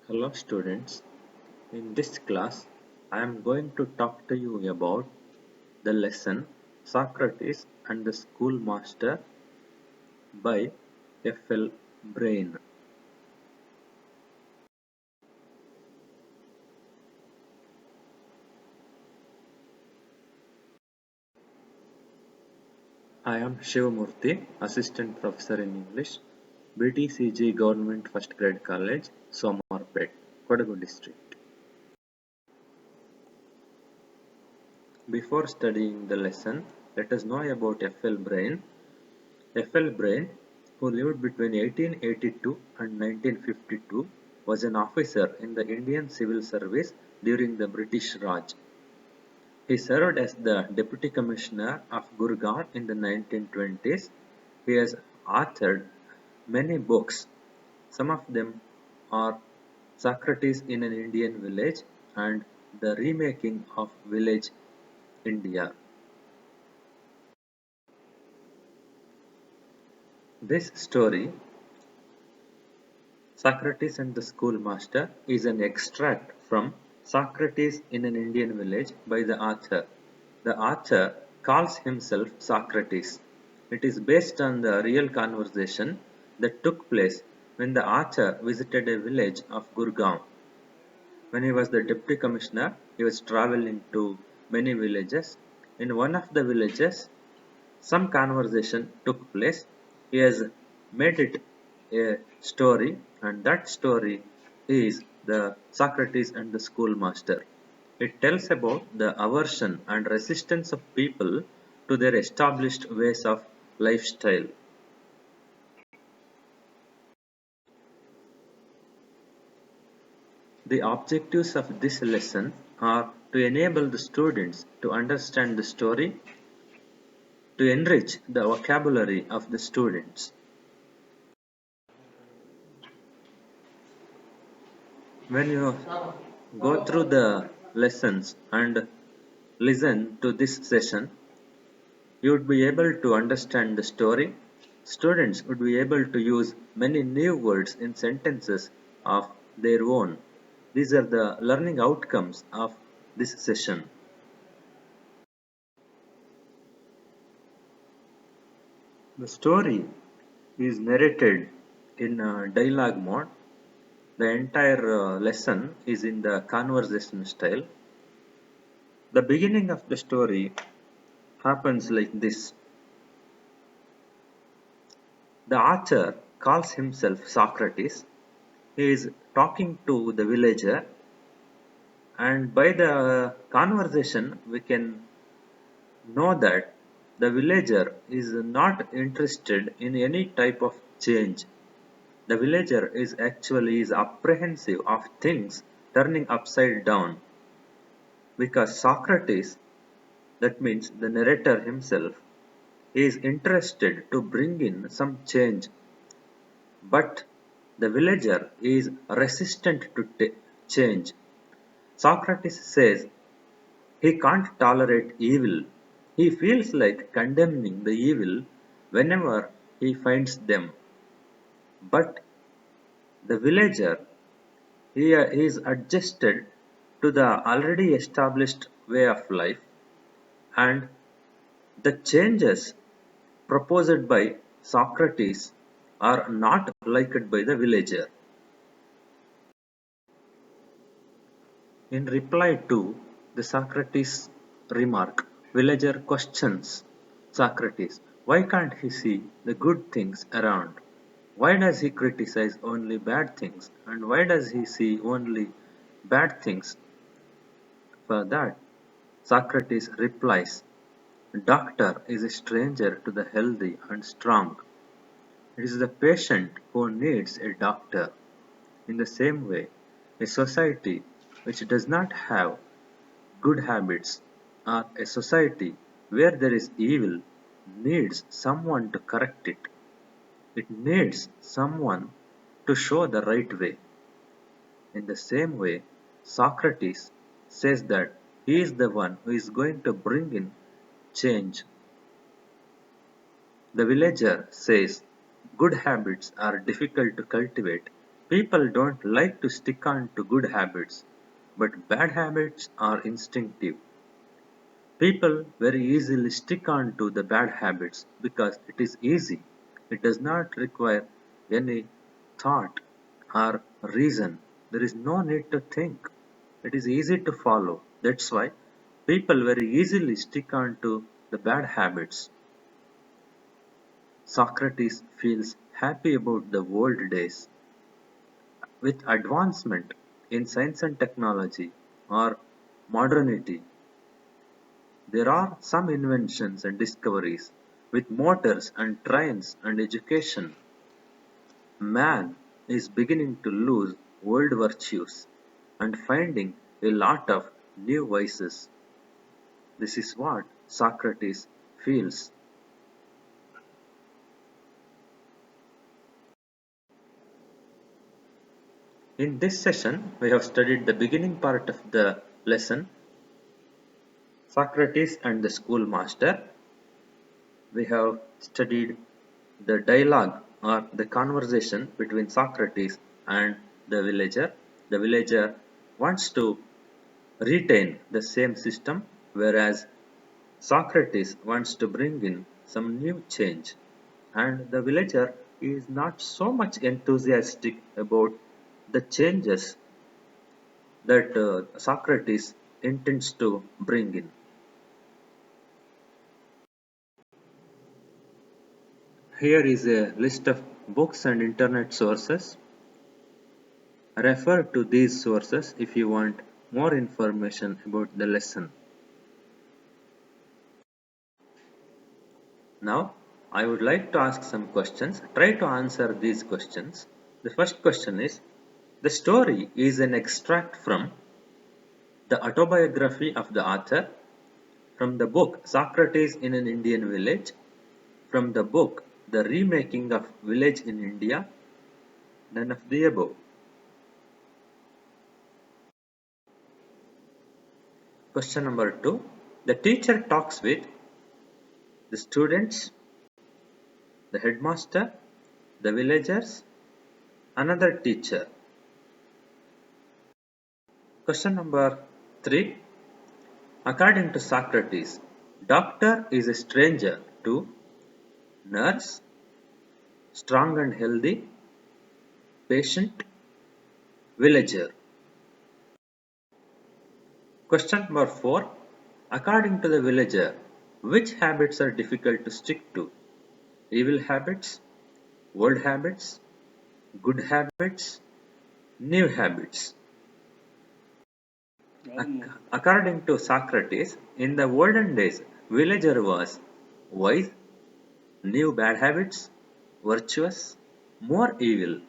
Hello students, in this class I am going to talk to you about the lesson Socrates and the Schoolmaster by F.L. Brain. I am Shivamurthy, Assistant Professor in English, BTCG Government First Grade College, Somarpet, Kodagu District. Before studying the lesson, let us know about F.L. Brain. F.L. Brain, who lived between 1882 and 1952, was an officer in the Indian Civil Service during the British Raj. He served as the Deputy Commissioner of Gurgaon in the 1920s. He has authored many books. Some of them are Socrates in an Indian Village and The Remaking of Village India. This story, Socrates and the Schoolmaster, is an extract from Socrates in an Indian Village by the author. The author calls himself Socrates. It is based on the real conversation that took place when the author visited a village of Gurgaon. When he was the deputy commissioner, he was traveling to many villages. In one of the villages, some conversation took place. He has made it a story, and that story is the Socrates and the Schoolmaster. It tells about the aversion and resistance of people to their established ways of lifestyle. The objectives of this lesson are to enable the students to understand the story, to enrich the vocabulary of the students. When you go through the lessons and listen to this session, you would be able to understand the story. Students would be able to use many new words in sentences of their own. These are the learning outcomes of this session. The story is narrated in dialogue mode. The entire lesson is in the conversation style. The beginning of the story happens like this. The author calls himself Socrates. He is talking to the villager, and by the conversation, we can know that the villager is not interested in any type of change. The villager is apprehensive of things turning upside down because Socrates, that means the narrator himself, is interested to bring in some change, but the villager is resistant to change. Socrates says he can't tolerate evil. He feels like condemning the evil whenever he finds them. But the villager, he is adjusted to the already established way of life, and the changes proposed by Socrates are not liked by the villager. In reply to the Socrates remark, villager questions Socrates, why can't he see the good things around? Why does he criticize only bad things? And why does he see only bad things? For that, Socrates replies, doctor is a stranger to the healthy and strong. It is the patient who needs a doctor. In the same way, a society which does not have good habits or a society where there is evil needs someone to correct it. It needs someone to show the right way. In the same way, Socrates says that he is the one who is going to bring in change. The villager says good habits are difficult to cultivate People don't like to stick on to good habits, but bad habits are instinctive. People very easily stick on to the bad habits because it is easy. It does not require any thought or reason. There is no need to think. It is easy to follow. That's why people very easily stick on to the bad habits. Socrates feels happy about the old days. With advancement in science and technology or modernity, there are some inventions and discoveries. With motors and trains and education, man is beginning to lose old virtues and finding a lot of new vices. This is what Socrates feels. In this session, we have studied the beginning part of the lesson, Socrates and the schoolmaster. We have studied the dialogue or the conversation between Socrates and the villager. The villager wants to retain the same system, whereas Socrates wants to bring in some new change. And the villager is not so much enthusiastic about the changes that Socrates intends to bring in. Here is a list of books and internet sources. Refer to these sources if you want more information about the lesson. Now, I would like to ask some questions. Try to answer these questions. The first question is, the story is an extract from the autobiography of the author, from the book Socrates in an Indian Village, from the book The Remaking of Village in India, none of the above. Question number 2. The teacher talks with the students, the headmaster, the villagers, another teacher. Question number 3. According to Socrates, doctor is a stranger to nurse, strong and healthy, patient, villager. Question number 4. According to the villager, which habits are difficult to stick to? Evil habits, old habits, good habits, new habits. According to Socrates, in the olden days, villager was wise, knew bad habits, virtuous, more evil.